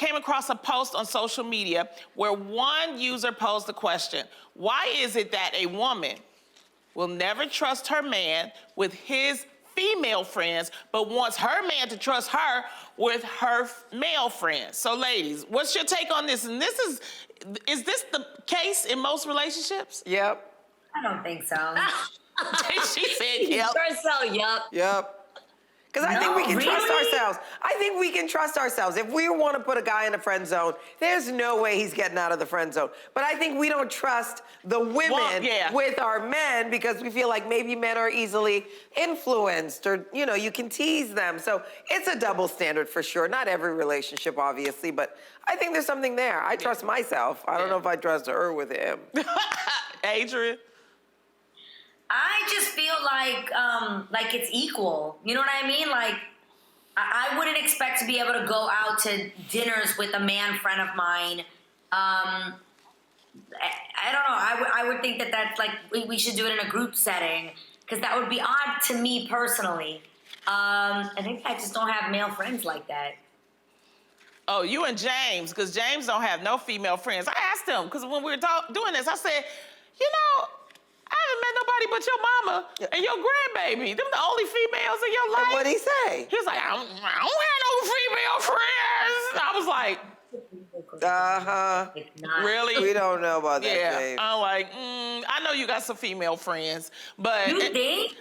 came across a post on social media where one user posed the question, why is it that a woman will never trust her man with his female friends, but wants her man to trust her with her male friends? So ladies, what's your take on this? And is this the case in most relationships? Yep. I don't think so. She said yep. Yep. Because I think we can trust ourselves. I think we can trust ourselves. If we want to put a guy in a friend zone, there's no way he's getting out of the friend zone. But I think we don't trust the women with our men because we feel like maybe men are easily influenced or, you know, you can tease them. So it's a double standard for sure. Not every relationship, obviously, but I think there's something there. I trust myself. I don't know if I trust her with him. Adrian? I just feel like it's equal. You know what I mean? Like, I wouldn't expect to be able to go out to dinners with a man friend of mine. I don't know. I would think that's like, we should do it in a group setting because that would be odd to me personally. I think I just don't have male friends like that. Oh, you and James, because James don't have no female friends. I asked him, because when we were doing this, I said, you know, I haven't met nobody but your mama and your grandbaby. Them the only females in your life. And what'd he say? He was like, I don't have no female friends. I was like, really? We don't know about that, James. I'm like, I know you got some female friends, but you think?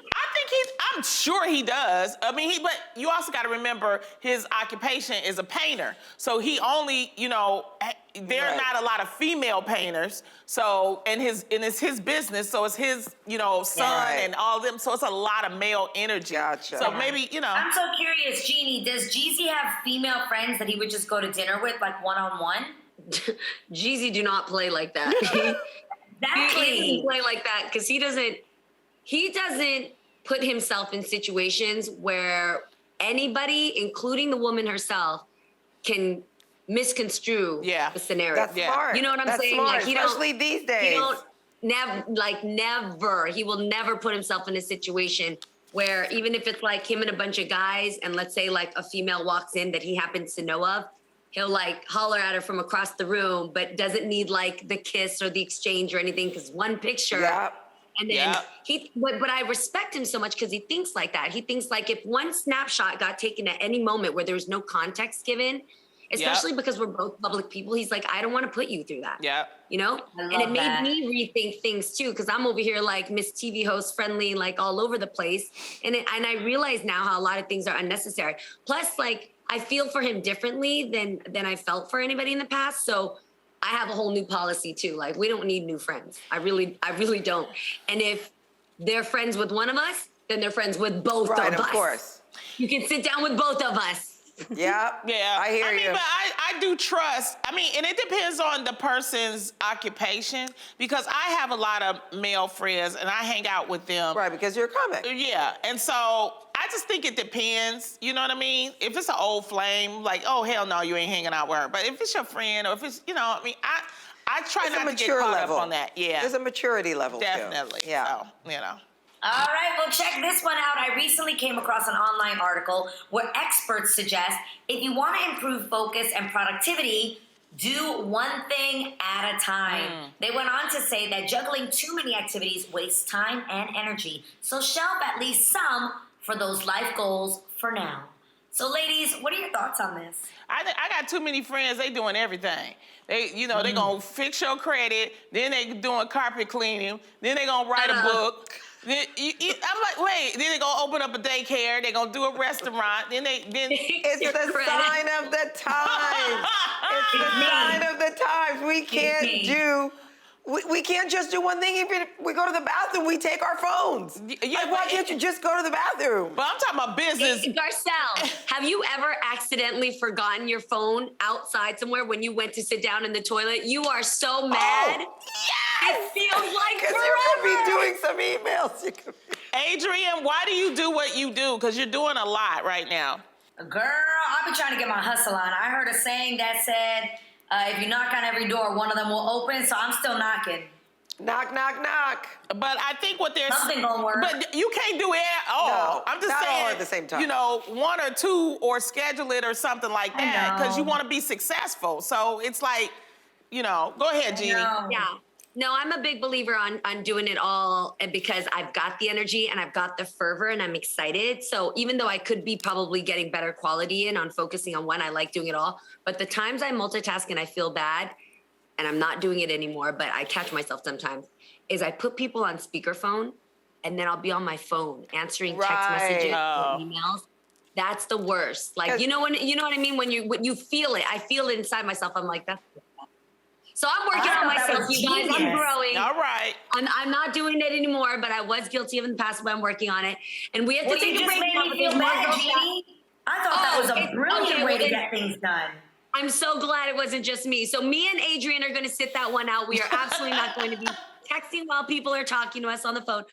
I'm sure he does. I mean, but you also got to remember his occupation is a painter. So he only, you know, there are not a lot of female painters. So, and it's his business. So it's his, you know, son and all of them. So it's a lot of male energy. Gotcha. So maybe, you know. I'm so curious, Jeannie, does Jeezy have female friends that he would just go to dinner with, like one-on-one? Jeezy do not play like that. Exactly. He doesn't play like that because he doesn't put himself in situations where anybody, including the woman herself, can misconstrue the scenario. That's smart. You know what I'm saying? Smart, like, especially these days. Never. He will never put himself in a situation where even if it's like him and a bunch of guys and let's say like a female walks in that he happens to know of, he'll like holler at her from across the room, but doesn't need like the kiss or the exchange or anything because one picture. And then but I respect him so much because he thinks like that. He thinks like if one snapshot got taken at any moment where there was no context given, especially because we're both public people, he's like, I don't want to put you through that. You know? And it made me rethink things too, because I'm over here like Miss TV host friendly, like all over the place. And I realize now how a lot of things are unnecessary. Plus, like, I feel for him differently than I felt for anybody in the past. So I have a whole new policy too. Like, we don't need new friends. I really don't. And if they're friends with one of us, then they're friends with both of us. Right, of course. You can sit down with both of us. Yeah, I hear you. But I do trust. I mean, and it depends on the person's occupation because I have a lot of male friends and I hang out with them. Right, because you're a comic. Yeah, and so I just think it depends. You know what I mean? If it's an old flame, like, oh hell no, you ain't hanging out with her. But if it's your friend or if it's, you know, I mean, I try not to get caught up on that. Yeah, there's a maturity level. Definitely. Too. Yeah. So, you know. All right, well, check this one out. I recently came across an online article where experts suggest if you want to improve focus and productivity, do one thing at a time. They went on to say that juggling too many activities wastes time and energy. So shelve at least some for those life goals for now. So ladies, what are your thoughts on this? I got too many friends, they doing everything. They, you know, they gonna fix your credit, then they doing carpet cleaning, then they gonna write a book. I'm like, wait, then they gonna open up a daycare, they gonna do a restaurant, then it's the sign of the times. It's the sign of the times. We can't do, we can't just do one thing. If we go to the bathroom, we take our phones. Like, why can't you just go to the bathroom? But I'm talking about business. Garcelle, have you ever accidentally forgotten your phone outside somewhere when you went to sit down in the toilet? You are so mad. It feels like forever. You could be doing some emails. Adrian, why do you do what you do? Because you're doing a lot right now. Girl, I've been trying to get my hustle on. I heard a saying that said, if you knock on every door, one of them will open, so I'm still knocking. Knock, knock, knock. But I think what they're Something gonna work. But you can't do it all. No, I'm just not saying, all at the same time. You know, one or two, or schedule it or something like that, because you know. want to be successful. So it's like, you know, go ahead, Jeannie. No. Yeah. No, I'm a big believer on doing it all, and because I've got the energy and I've got the fervor and I'm excited. So even though I could be probably getting better quality in on focusing on one, I like doing it all. But the times I multitask and I feel bad, and I'm not doing it anymore, but I catch myself sometimes, is I put people on speakerphone and then I'll be on my phone answering text messages Right. or emails. That's the worst. Like, you know what I mean? When you feel it, I feel it inside myself. I'm like, that's so I'm working I on thought that myself, was you guys. I'm genius. growing. All right. I'm not doing it anymore, but I was guilty of in the past, but I'm working on it. And we have to Well, take you a just break made now me because feel more bad, girls got- Jeannie. I thought that Oh, was a okay, brilliant way to well, get things done. I'm so glad it wasn't just me. So me and Adrian are going to sit that one out. We are absolutely not going to be texting while people are talking to us on the phone.